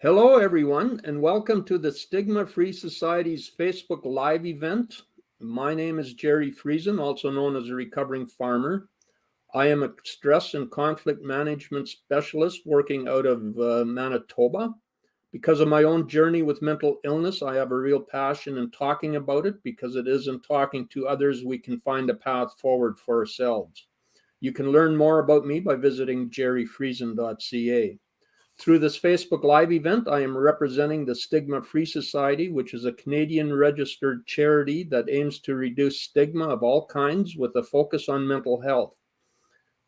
Hello, everyone, and welcome to the Stigma-Free Society's Facebook Live event. My name is Gerry Friesen, also known as a recovering farmer. I am a stress and conflict management specialist working out of Manitoba. Because of my own journey with mental illness, I have a real passion in talking about it because it is in talking to others we can find a path forward for ourselves. You can learn more about me by visiting gerryfriesen.ca. Through this Facebook Live event, I am representing the Stigma-Free Society, which is a Canadian registered charity that aims to reduce stigma of all kinds with a focus on mental health.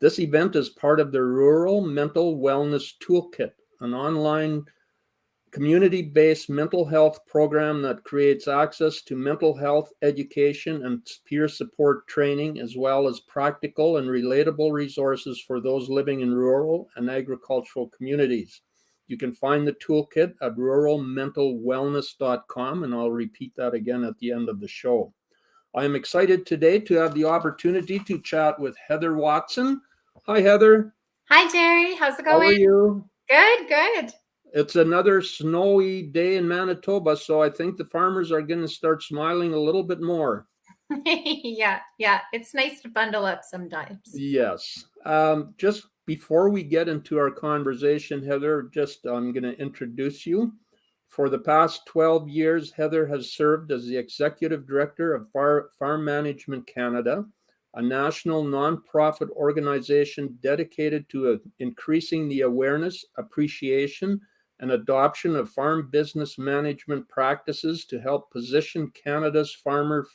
This event is part of the Rural Mental Wellness Toolkit, an online community-based mental health program that creates access to mental health education and peer support training, as well as practical and relatable resources for those living in rural and agricultural communities. You can find the toolkit at ruralmentalwellness.com, and I'll repeat that again at the end of the show. I am excited today to have the opportunity to chat with Heather Watson. Hi, Heather. Hi, Gerry. How's it going? How are you? Good. It's another snowy day in Manitoba, so I think the farmers are going to start smiling a little bit more. Yeah. It's nice to bundle up sometimes. Yes. Just before we get into our conversation, Heather, I'm going to introduce you. For the past 12 years, Heather has served as the Executive Director of Farm Management Canada, a national nonprofit organization dedicated to increasing the awareness, appreciation, and adoption of farm business management practices to help position Canada's farmers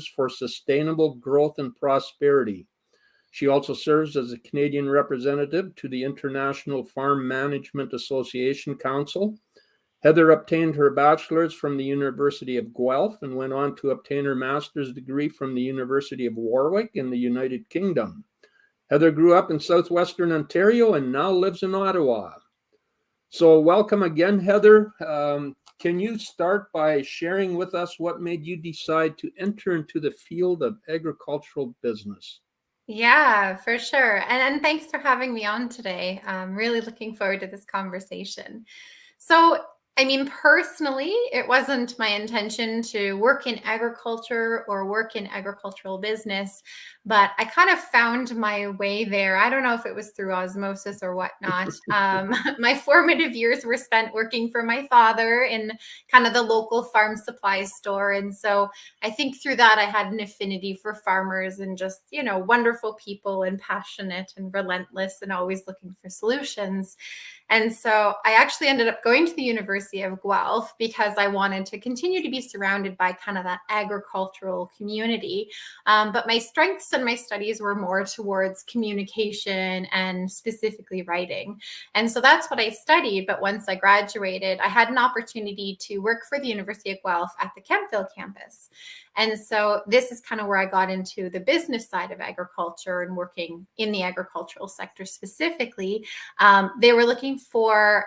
for sustainable growth and prosperity. She also serves as a Canadian representative to the International Farm Management Association Council. Heather obtained her bachelor's from the University of Guelph and went on to obtain her master's degree from the University of Warwick in the United Kingdom. Heather grew up in southwestern Ontario and now lives in Ottawa. So welcome again, Heather. Can you start by sharing with us what made you decide to enter into the field of agricultural business? Yeah, for sure. And thanks for having me on today. I'm really looking forward to this conversation. So, personally, it wasn't my intention to work in agriculture or work in agricultural business, but I kind of found my way there. I don't know if it was through osmosis or whatnot. My formative years were spent working for my father in kind of the local farm supply store. And so I think through that, I had an affinity for farmers and just, wonderful people and passionate and relentless and always looking for solutions. And so I actually ended up going to the University of Guelph because I wanted to continue to be surrounded by kind of that agricultural community. But my strengths and my studies were more towards communication and specifically writing. And so that's what I studied. But once I graduated, I had an opportunity to work for the University of Guelph at the Kemptville campus. And so this is kind of where I got into the business side of agriculture and working in the agricultural sector specifically. They were looking for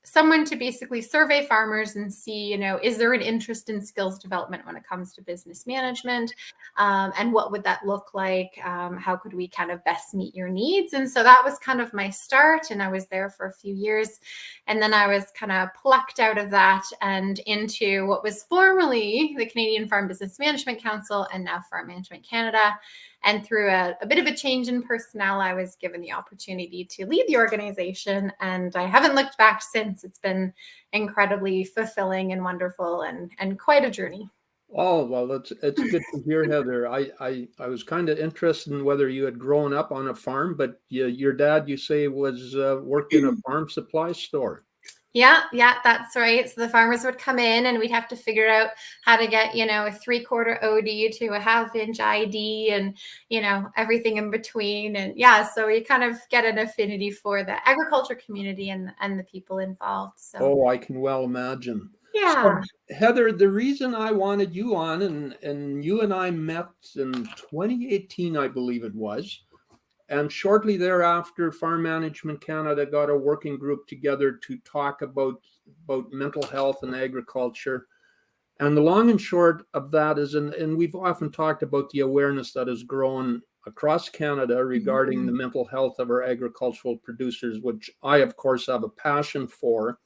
someone to basically survey farmers and see, is there an interest in skills development when it comes to business management? And what would that look like? How could we kind of best meet your needs? And so that was kind of my start. And I was there for a few years. And then I was kind of plucked out of that and into what was formerly the Canadian Farm Business Management Council and now Farm Management Canada. And through a bit of a change in personnel, I was given the opportunity to lead the organization. And I haven't looked back since. It's been incredibly fulfilling and wonderful and quite a journey. Oh, well, it's good to hear, Heather. I was kind of interested in whether you had grown up on a farm, but your dad, you say, was worked in a farm supply store. Yeah, that's right. So the farmers would come in and we'd have to figure out how to get, a 3/4 OD to a 1/2-inch ID and, everything in between. And yeah, so you kind of get an affinity for the agriculture community and the people involved. So. Oh, I can well imagine. Yeah. So, Heather, the reason I wanted you on, and you and I met in 2018, I believe it was. And shortly thereafter, Farm Management Canada got a working group together to talk about mental health and agriculture. And the long and short of that is, and we've often talked about the awareness that has grown across Canada regarding the mental health of our agricultural producers, which I, of course, have a passion for.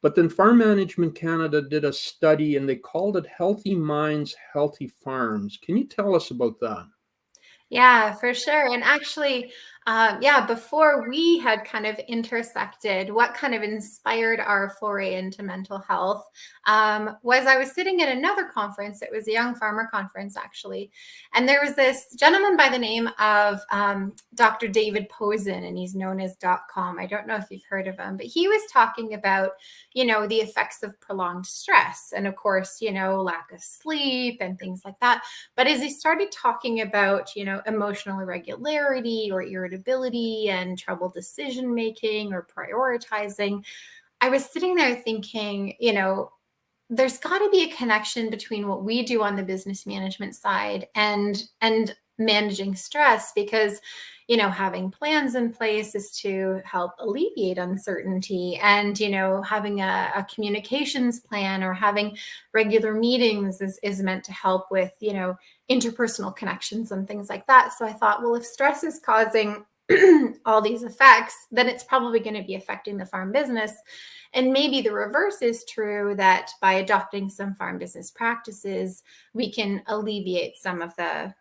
But then Farm Management Canada did a study and they called it Healthy Minds, Healthy Farms. Can you tell us about that? Yeah, for sure. And actually, yeah, before we had kind of intersected, what kind of inspired our foray into mental health was I was sitting at another conference. It was a young farmer conference, actually. And there was this gentleman by the name of Dr. David Posen, and he's known as .com. I don't know if you've heard of him, but he was talking about, the effects of prolonged stress. And of course, lack of sleep and things like that. But as he started talking about, emotional irregularity or irritability and trouble decision making or prioritizing, I was sitting there thinking, there's got to be a connection between what we do on the business management side and managing stress, because having plans in place is to help alleviate uncertainty, and having a communications plan or having regular meetings is meant to help with interpersonal connections and things like that. So I thought, well, if stress is causing all these effects, then it's probably going to be affecting the farm business. And maybe the reverse is true, that by adopting some farm business practices, we can alleviate some of the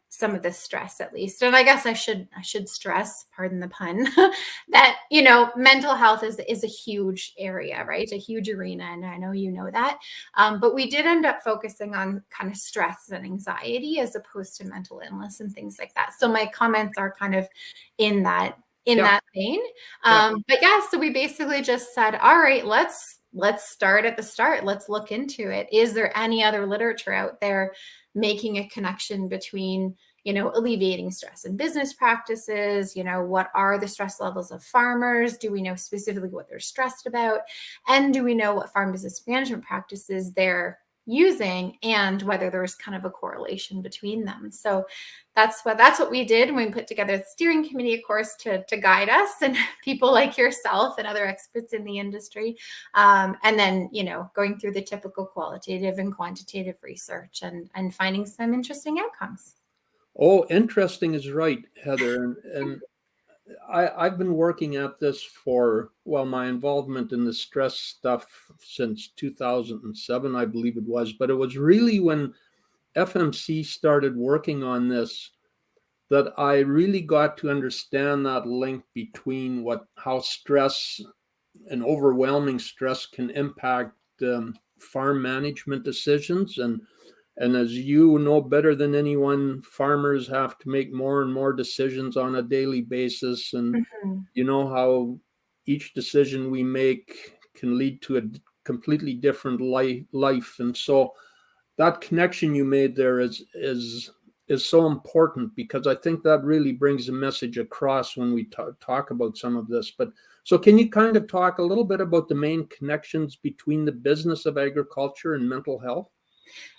stress, at least. And I guess I should stress, pardon the pun, that mental health is a huge area, right? A huge arena, and I know you know that. But we did end up focusing on kind of stress and anxiety as opposed to mental illness and things like that. So my comments are kind of in that vein. But yeah, so we basically just said, all right, let's start at the start. Let's look into it. Is there any other literature out there making a connection between, alleviating stress in business practices? What are the stress levels of farmers? Do we know specifically what they're stressed about? And do we know what farm business management practices they're using, and whether there's kind of a correlation between them? So that's what we did. And we put together a steering committee, of course, to guide us, and people like yourself and other experts in the industry. And then, going through the typical qualitative and quantitative research and finding some interesting outcomes. Oh, interesting is right, Heather. And I've been working at this for, well, my involvement in the stress stuff since 2007, I believe it was. But it was really when FMC started working on this that I really got to understand that link between how stress and overwhelming stress can impact farm management decisions. And as you know better than anyone, farmers have to make more and more decisions on a daily basis. And you know how each decision we make can lead to a completely different life. And so that connection you made there is so important, because I think that really brings a message across when we talk about some of this. But so can you kind of talk a little bit about the main connections between the business of agriculture and mental health?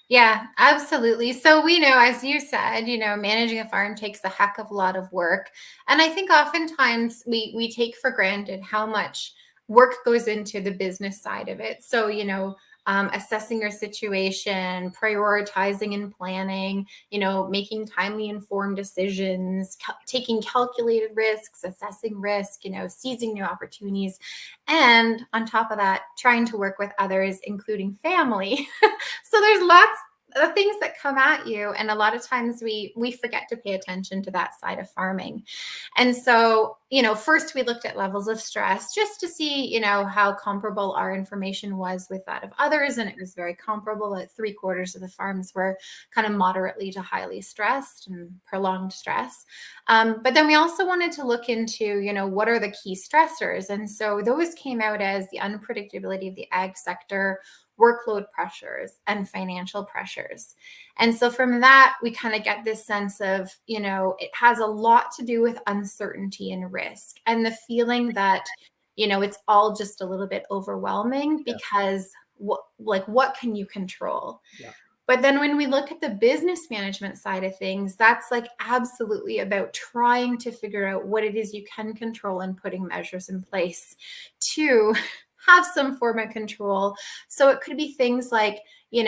Yeah, absolutely. So we know, as you said, managing a farm takes a heck of a lot of work. And I think oftentimes we take for granted how much work goes into the business side of it. So, assessing your situation, prioritizing and planning, making timely informed decisions, taking calculated risks, assessing risk, seizing new opportunities. And on top of that, trying to work with others, including family. So there's lots of things that come at you, and a lot of times we forget to pay attention to that side of farming. And so first we looked at levels of stress just to see how comparable our information was with that of others, and it was very comparable. That 3/4 of the farms were kind of moderately to highly stressed and prolonged stress. But then we also wanted to look into what are the key stressors, and so those came out as the unpredictability of the ag sector, workload pressures, and financial pressures. And so from that, we kind of get this sense of, it has a lot to do with uncertainty and risk, and the feeling that, it's all just a little bit overwhelming, because what can you control? Yeah. But then when we look at the business management side of things, that's like absolutely about trying to figure out what it is you can control and putting measures in place to have some form of control. So it could be things like, we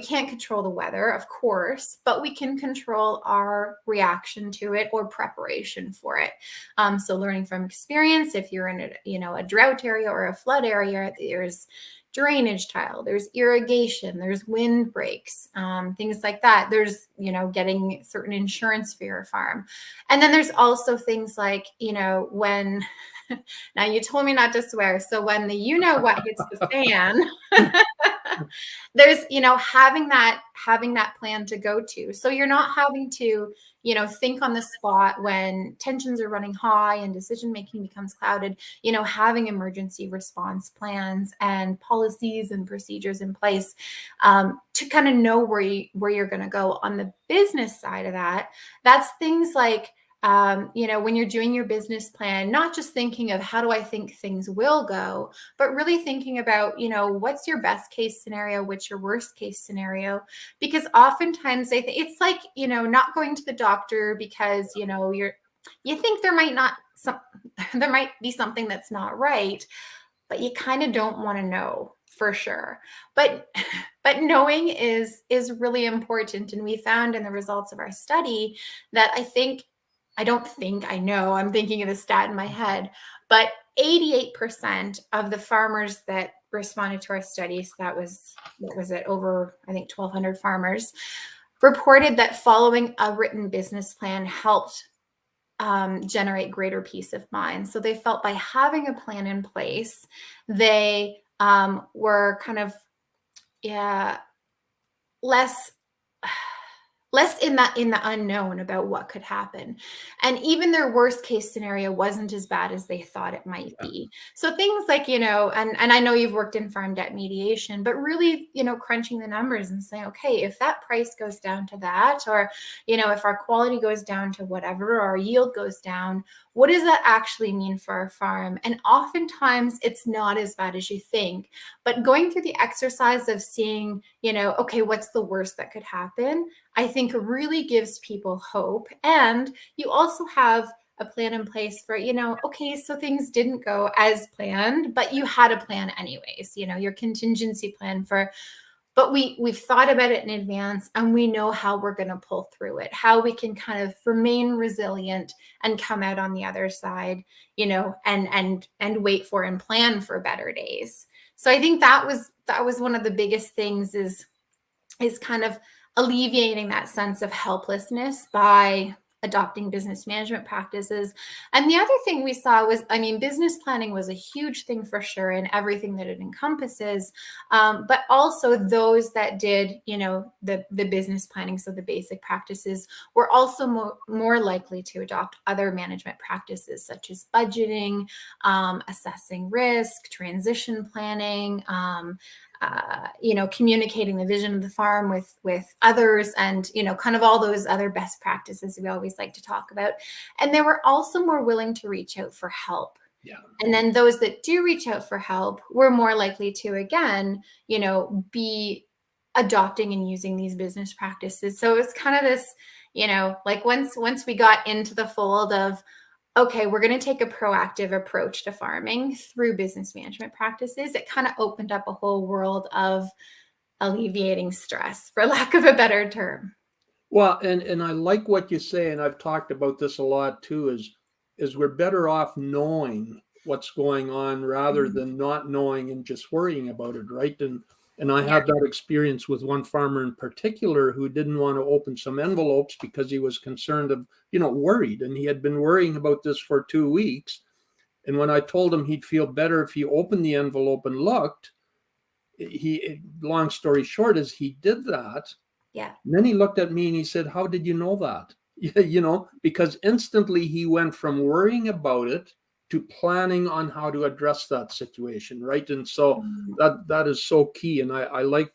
can't control the weather, of course, but we can control our reaction to it or preparation for it. So learning from experience, if you're in a drought area or a flood area, there's drainage tile, there's irrigation, there's wind breaks, things like that. There's, getting certain insurance for your farm. And then there's also things like, when, now you told me not to swear. So when the what hits the fan, there's, having that plan to go to. So you're not having to, think on the spot when tensions are running high and decision making becomes clouded, having emergency response plans and policies and procedures in place to kind of know where you're going to go. On the business side of that, that's things like, when you're doing your business plan, not just thinking of how do I think things will go, but really thinking about, what's your best case scenario, what's your worst case scenario? Because oftentimes it's like, not going to the doctor because, you think there might be something that's not right, but you kind of don't want to know for sure. But knowing is really important. And we found in the results of our study that I know, I'm thinking of the stat in my head, but 88% of the farmers that responded to our studies, that was, what was it, over, I think, 1,200 farmers, reported that following a written business plan helped generate greater peace of mind. So they felt by having a plan in place, they were kind of, less in the unknown about what could happen. And even their worst case scenario wasn't as bad as they thought it might be. So things like, and I know you've worked in farm debt mediation, but really, crunching the numbers and saying, okay, if that price goes down to that, or, if our quality goes down to whatever, or our yield goes down, what does that actually mean for our farm? And oftentimes it's not as bad as you think, but going through the exercise of seeing, okay, what's the worst that could happen, I think really gives people hope. And you also have a plan in place for, okay, so things didn't go as planned, but you had a plan anyways, your contingency plan for, but we've thought about it in advance and we know how we're going to pull through it, how we can kind of remain resilient and come out on the other side, and wait for and plan for better days. So I think that was one of the biggest things is kind of alleviating that sense of helplessness by adopting business management practices. And the other thing we saw was, business planning was a huge thing for sure in everything that it encompasses, but also those that did, the business planning, so the basic practices, were also more likely to adopt other management practices such as budgeting, assessing risk, transition planning, communicating the vision of the farm with others, and, kind of all those other best practices we always like to talk about. And they were also more willing to reach out for help. Yeah. And then those that do reach out for help were more likely to, again, be adopting and using these business practices. So it's kind of this, like once we got into the fold of, okay, we're going to take a proactive approach to farming through business management practices, it kind of opened up a whole world of alleviating stress, for lack of a better term. Well, and I like what you say, and I've talked about this a lot too, is we're better off knowing what's going on rather than not knowing and just worrying about it, right? And I had that experience with one farmer in particular who didn't want to open some envelopes because he was concerned of, worried. And he had been worrying about this for 2 weeks. And when I told him he'd feel better if he opened the envelope and looked, long story short is he did that. Yeah. And then he looked at me and he said, "How did you know that?" Because instantly he went from worrying about it to planning on how to address that situation, right? And so that is so key. And I like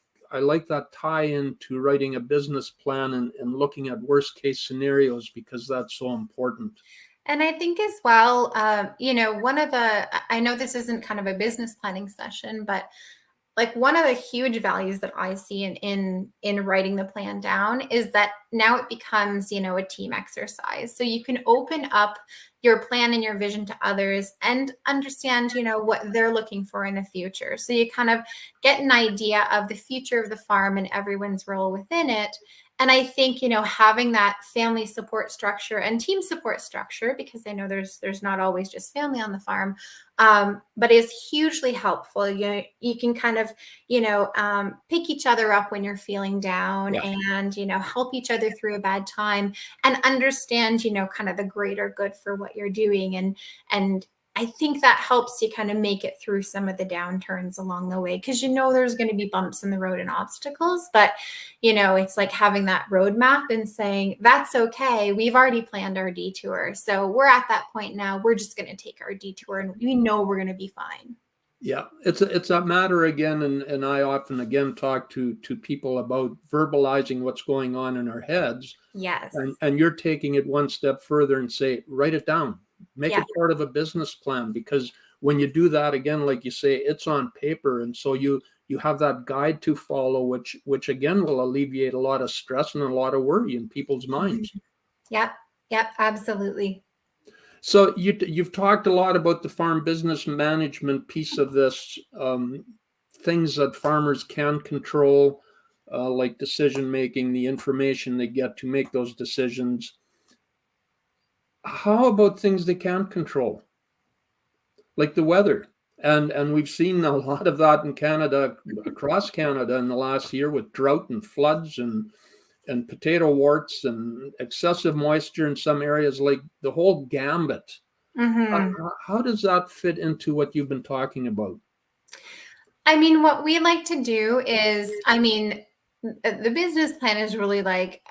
that tie into writing a business plan and looking at worst case scenarios, because that's so important. And I think as well, I know this isn't kind of a business planning session, but like one of the huge values that I see in writing the plan down is that now it becomes, a team exercise. So you can open up, your plan and your vision to others and understand, what they're looking for in the future. So you kind of get an idea of the future of the farm and everyone's role within it. And I think, having that family support structure and team support structure, because I know there's not always just family on the farm, but is hugely helpful. You can kind of, pick each other up when you're feeling down, and, help each other through a bad time and understand, kind of the greater good for what you're doing. And I think that helps you kind of make it through some of the downturns along the way, because there's going to be bumps in the road and obstacles, but it's like having that roadmap and saying, that's okay. We've already planned our detour. So we're at that point now. We're just going to take our detour and we know we're going to be fine. Yeah, it's a matter again, and I often again talk to people about verbalizing what's going on in our heads. Yes. And you're taking it one step further and say, write it down, make it part of a business plan, because when you do that, again, like you say, it's on paper, and so you have that guide to follow, which again will alleviate a lot of stress and a lot of worry in people's minds. Yep, absolutely. So you've talked a lot about the farm business management piece of this, things that farmers can control, like decision making, the information they get to make those decisions. How about things they can't control, like the weather? And we've seen a lot of that in Canada, across Canada in the last year, with drought and floods and potato warts and excessive moisture in some areas, like the whole gambit. How does that fit into what you've been talking about? I mean, what we like to do is, the business plan is really like,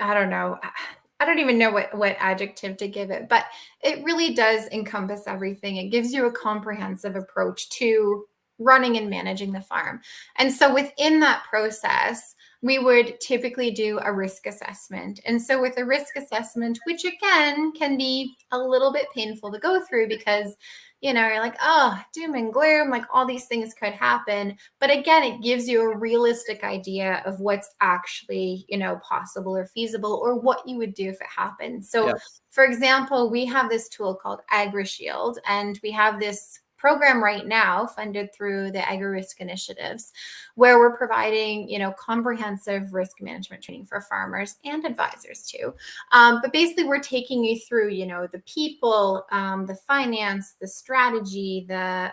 I don't know. I don't even know what adjective to give it, but it really does encompass everything. It gives you a comprehensive approach to running and managing the farm. And so within that process, we would typically do a risk assessment. And so with a risk assessment, which again can be a little bit painful to go through, because you're like, oh, doom and gloom, like all these things could happen. But again, it gives you a realistic idea of what's actually, possible or feasible, or what you would do if it happened. So for example, we have this tool called AgriShield, and we have this program right now funded through the agri-risk initiatives, where we're providing, comprehensive risk management training for farmers and advisors too. But basically we're taking you through, the people, the finance, the strategy, the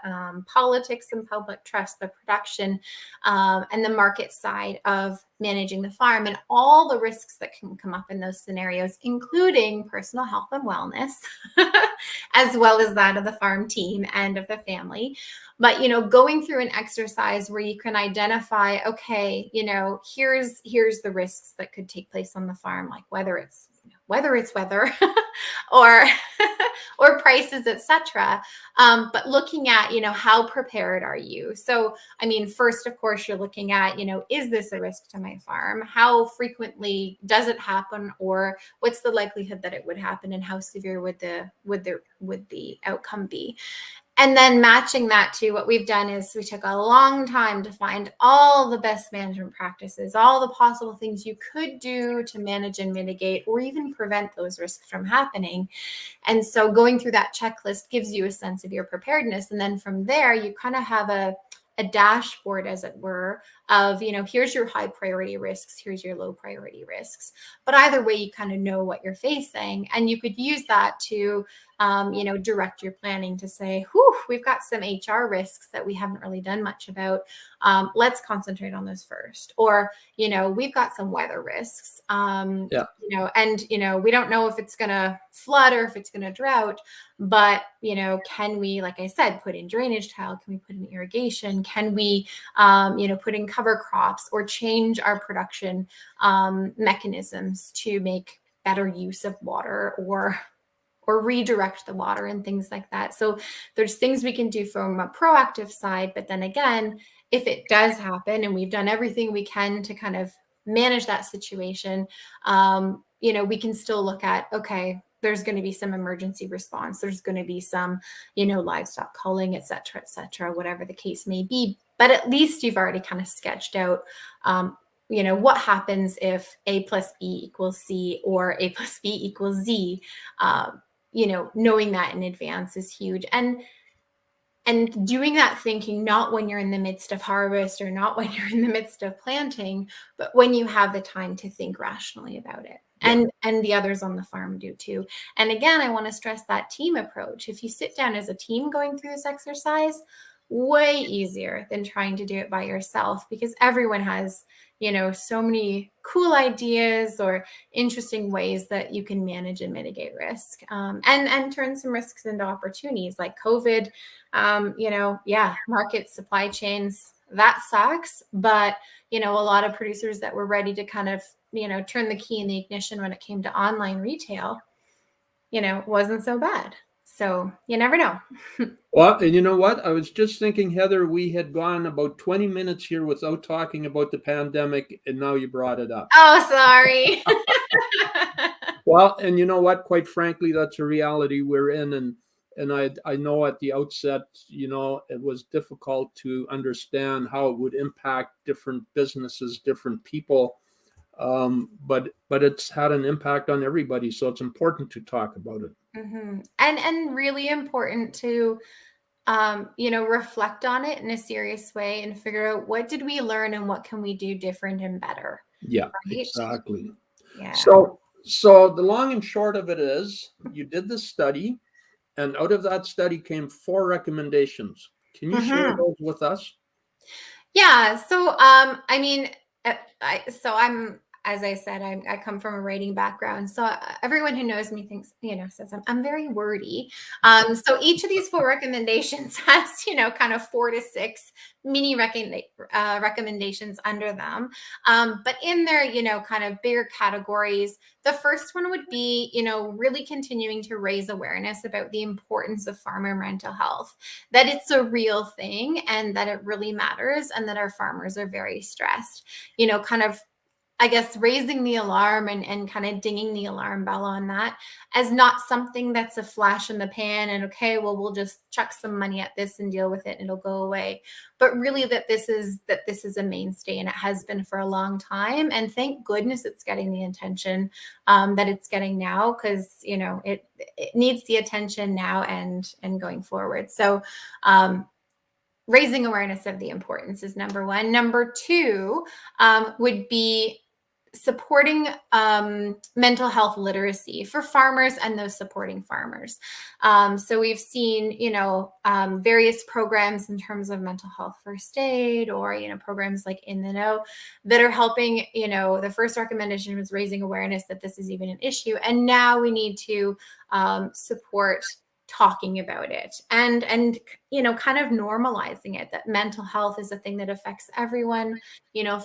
politics and public trust, the production, and the market side of managing the farm, and all the risks that can come up in those scenarios, including personal health and wellness, as well as that of the farm team and of the family. But, going through an exercise where you can identify, okay, here's the risks that could take place on the farm, like whether it's weather or or prices, etc. But looking at, how prepared are you? So, first, of course, you're looking at, is this a risk to my farm? How frequently does it happen, or what's the likelihood that it would happen, and how severe would the outcome be? And then matching that to what we've done is we took a long time to find all the best management practices, all the possible things you could do to manage and mitigate or even prevent those risks from happening. And so going through that checklist gives you a sense of your preparedness. And then from there, you kind of have a dashboard, as it were, of, here's your high priority risks, here's your low priority risks. But either way, you kind of know what you're facing, and you could use that to, direct your planning to say, we've got some HR risks that we haven't really done much about. Let's concentrate on those first. Or, we've got some weather risks, and, we don't know if it's going to flood or if it's going to drought, but, can we, like I said, put in drainage tile? Can we put in irrigation? Can we, put in cover crops, or change our production mechanisms to make better use of water, or redirect the water and things like that. So there's things we can do from a proactive side. But then again, if it does happen and we've done everything we can to kind of manage that situation, we can still look at, okay, there's going to be some emergency response. There's going to be some, livestock culling, et cetera, whatever the case may be. But at least you've already kind of sketched out, what happens if A plus B equals C, or A plus B equals Z. knowing that in advance is huge. And doing that thinking, not when you're in the midst of harvest or not when you're in the midst of planting, but when you have the time to think rationally about it. Yeah. And the others on the farm do too. And again, I want to stress that team approach. If you sit down as a team going through this exercise, way easier than trying to do it by yourself, because everyone has, so many cool ideas or interesting ways that you can manage and mitigate risk, and turn some risks into opportunities like COVID. Market supply chains, that sucks. But, a lot of producers that were ready to kind of, turn the key in the ignition when it came to online retail, wasn't so bad. So you never know. Well, and you know what? I was just thinking, Heather, we had gone about 20 minutes here without talking about the pandemic, and now you brought it up. Oh, sorry. Well, and you know what? Quite frankly, that's a reality we're in. And I know at the outset, it was difficult to understand how it would impact different businesses, different people. But it's had an impact on everybody. So it's important to talk about it. Mm-hmm. And really important to reflect on it in a serious way and figure out what did we learn and what can we do different and better. Yeah, right? exactly. Yeah. So the long and short of it is, you did this study, and out of that study came 4 recommendations. Can you share those with us? Yeah. So, I'm, as I said, I come from a writing background. So everyone who knows me thinks, says I'm very wordy. So each of these 4 recommendations has, kind of 4 to 6 mini recommendations under them. But in their, kind of bigger categories, the first one would be, really continuing to raise awareness about the importance of farmer mental health, that it's a real thing and that it really matters, and that our farmers are very stressed, kind of, I guess, raising the alarm and kind of dinging the alarm bell on that as not something that's a flash in the pan and, okay, well, we'll just chuck some money at this and deal with it and it'll go away. But really that this is a mainstay, and it has been for a long time. And thank goodness it's getting the attention that it's getting now, because, it needs the attention now and going forward. So, raising awareness of the importance is number 1. Number 2 would be supporting mental health literacy for farmers and those supporting farmers. So we've seen, various programs in terms of mental health first aid, or, programs like In the Know that are helping. The first recommendation was raising awareness that this is even an issue. And now we need to support talking about it and kind of normalizing it, that mental health is a thing that affects everyone.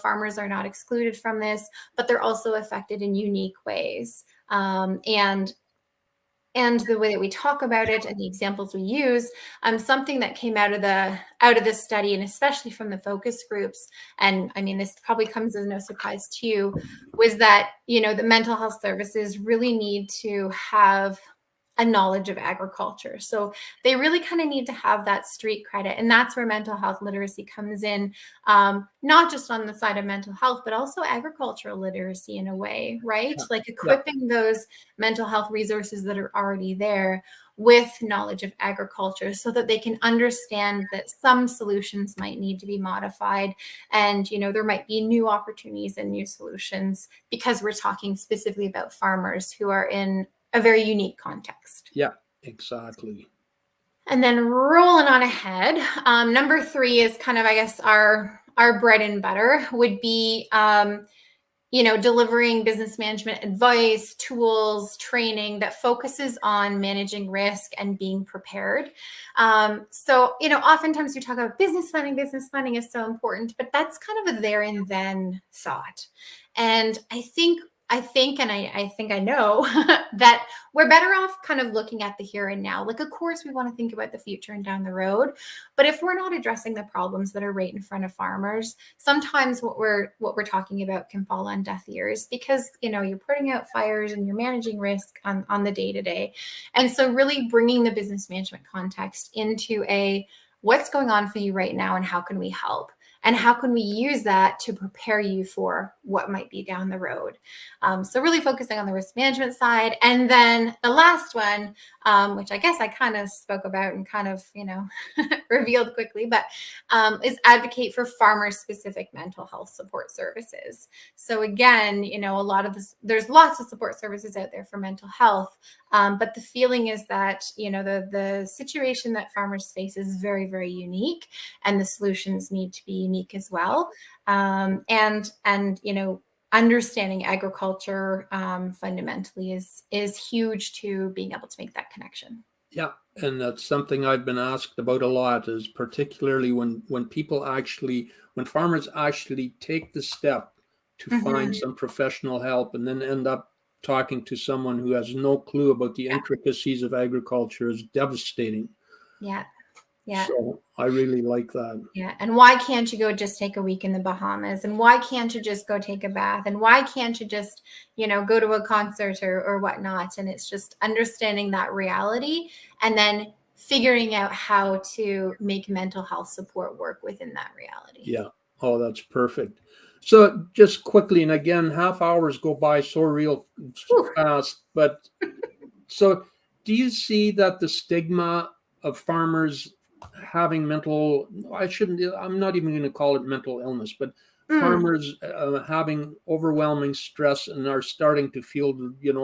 Farmers are not excluded from this, but they're also affected in unique ways. And the way that we talk about it and the examples we use, something that came out of the study, and especially from the focus groups, and I mean, this probably comes as no surprise to you, was that, the mental health services really need to have a knowledge of agriculture. So they really kind of need to have that street credit. And that's where mental health literacy comes in, not just on the side of mental health, but also agricultural literacy in a way, right? Yeah. Like equipping those mental health resources that are already there with knowledge of agriculture, so that they can understand that some solutions might need to be modified, and there might be new opportunities and new solutions, because we're talking specifically about farmers who are in a very unique context. Yeah, exactly. And then rolling on ahead, number 3 is kind of, I guess, our bread and butter would be, delivering business management advice, tools, training that focuses on managing risk and being prepared. So, oftentimes we talk about business planning. Business planning is so important, but that's kind of a there and then thought. And I think I know that we're better off kind of looking at the here and now. Like, of course, we want to think about the future and down the road, but if we're not addressing the problems that are right in front of farmers, sometimes what we're talking about can fall on deaf ears, because you're putting out fires and you're managing risk on the day-to-day. And so really bringing the business management context into what's going on for you right now and how can we help. and how can we use that to prepare you for what might be down the road. So really focusing on the risk management side. And then the last one, which I guess I kind of spoke about and kind of, revealed quickly, but is advocate for farmer-specific mental health support services. So again, a lot of this, there's lots of support services out there for mental health, but the feeling is that, the situation that farmers face is very, very unique, and the solutions need to be unique as well. And understanding agriculture fundamentally is huge to being able to make that connection. Yeah, and that's something I've been asked about a lot, is particularly when farmers actually take the step to find some professional help and then end up talking to someone who has no clue about the intricacies of agriculture is devastating. Yeah. Yeah. So I really like that. Yeah. And why can't you go just take a week in the Bahamas? And why can't you just go take a bath? And why can't you just, go to a concert or whatnot? And it's just understanding that reality and then figuring out how to make mental health support work within that reality. Yeah. Oh, that's perfect. So just quickly, and again, half hours go by so real fast, but so do you see that the stigma of farmers having I'm not even going to call it mental illness, but farmers having overwhelming stress and are starting to feel,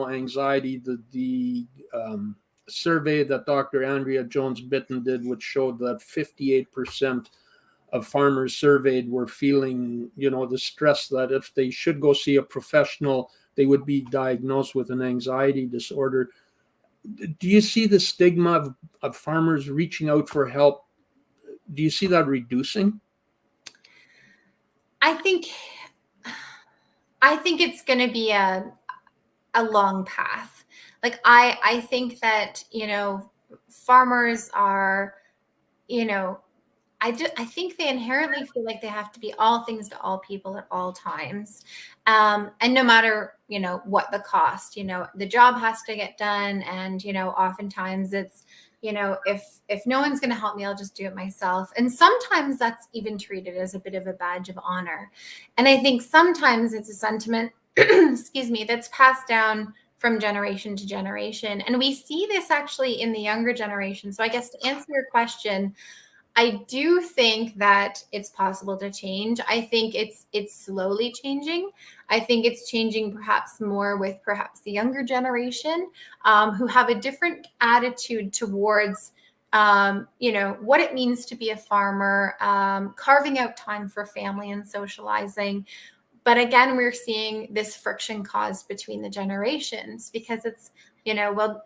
anxiety, the survey that Dr. Andrea Jones-Bitten did, which showed that 58% of farmers surveyed were feeling, the stress that if they should go see a professional, they would be diagnosed with an anxiety disorder. Do you see the stigma of farmers reaching out for help? Do you see that reducing? I think it's going to be a long path. Like I think that, farmers are, I think they inherently feel like they have to be all things to all people at all times. And no matter, what the cost, the job has to get done. And, oftentimes it's, if no one's going to help me, I'll just do it myself. And sometimes that's even treated as a bit of a badge of honor. And I think sometimes it's a sentiment, excuse me, that's passed down from generation to generation. And we see this actually in the younger generation. So I guess to answer your question, I do think that it's possible to change. I think it's slowly changing. I think it's changing perhaps more with perhaps the younger generation who have a different attitude towards, what it means to be a farmer, carving out time for family and socializing. But again, we're seeing this friction caused between the generations because it's, well,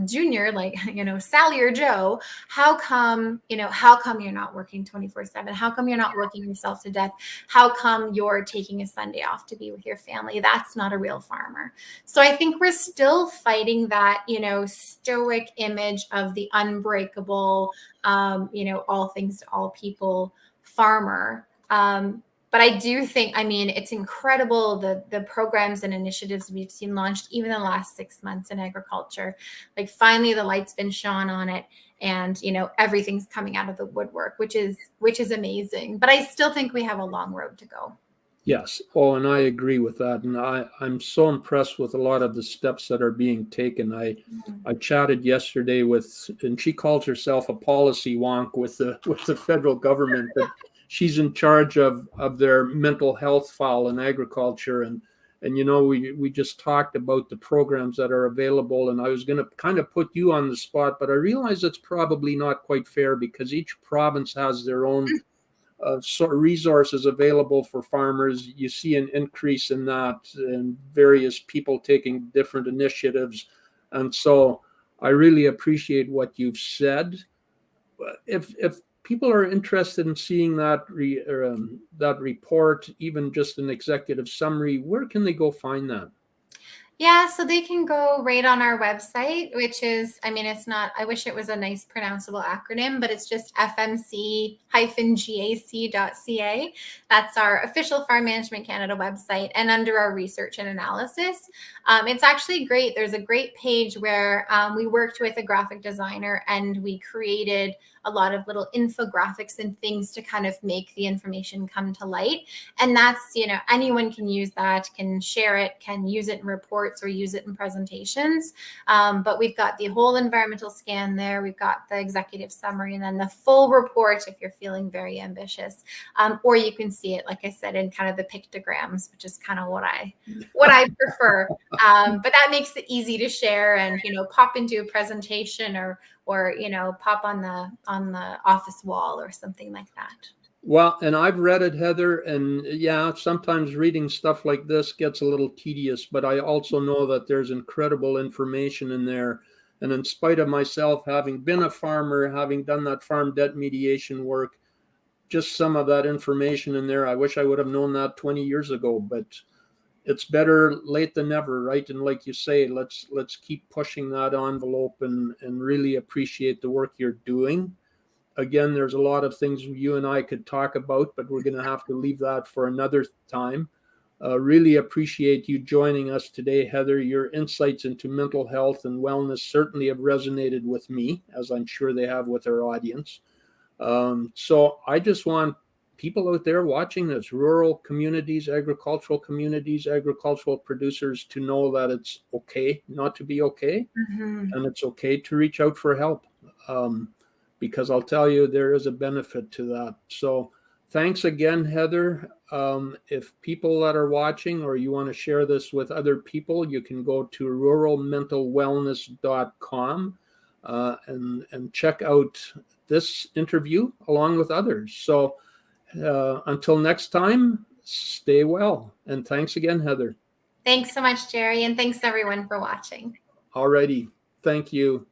Junior, like, Sally or Joe, how come you're not working 24/7? How come you're not working yourself to death? How come you're taking a Sunday off to be with your family? That's not a real farmer. So I think we're still fighting that, stoic image of the unbreakable, all things to all people farmer. But I do think, it's incredible the programs and initiatives we've seen launched even in the last 6 months in agriculture. Like finally the light's been shone on it and, everything's coming out of the woodwork, which is amazing. But I still think we have a long road to go. Yes. Oh, and I agree with that. And I'm so impressed with a lot of the steps that are being taken. I chatted yesterday and she calls herself a policy wonk with the federal government, but she's in charge of their mental health file in agriculture. And we just talked about the programs that are available. And I was going to kind of put you on the spot, but I realize it's probably not quite fair because each province has their own resources available for farmers. You see an increase in that and various people taking different initiatives. And so I really appreciate what you've said. If people are interested in seeing that report, even just an executive summary, where can they go find that? Yeah, so they can go right on our website, which is, I mean, it's not, I wish it was a nice pronounceable acronym, but it's just fmc-gac.ca. That's our official Farm Management Canada website. And under our research and analysis, it's actually great. There's a great page where we worked with a graphic designer and we created a lot of little infographics and things to kind of make the information come to light. And that's, anyone can use that, can share it, can use it in reports or use it in presentations. But we've got the whole environmental scan there. We've got the executive summary and then the full report if you're feeling very ambitious. Or you can see it, like I said, in kind of the pictograms, which is kind of what I prefer. But that makes it easy to share and, pop into a presentation or pop on the office wall or something like that. Well, and I've read it, Heather, and yeah, sometimes reading stuff like this gets a little tedious, but I also know that there's incredible information in there. And in spite of myself having been a farmer, having done that farm debt mediation work, just some of that information in there, I wish I would have known that 20 years ago, but it's better late than never, right? And like you say, let's keep pushing that envelope and really appreciate the work you're doing. Again, there's a lot of things you and I could talk about, but we're going to have to leave that for another time. Really appreciate you joining us today, Heather. Your insights into mental health and wellness certainly have resonated with me, as I'm sure they have with our audience. So I just want people out there watching this, rural communities, agricultural producers, to know that it's okay not to be okay, and it's okay to reach out for help. Because I'll tell you, there is a benefit to that. So thanks again, Heather. If people that are watching or you want to share this with other people, you can go to ruralmentalwellness.com and check out this interview along with others. So until next time, stay well. And thanks again, Heather. Thanks so much, Gerry. And thanks everyone for watching. Alrighty. Thank you.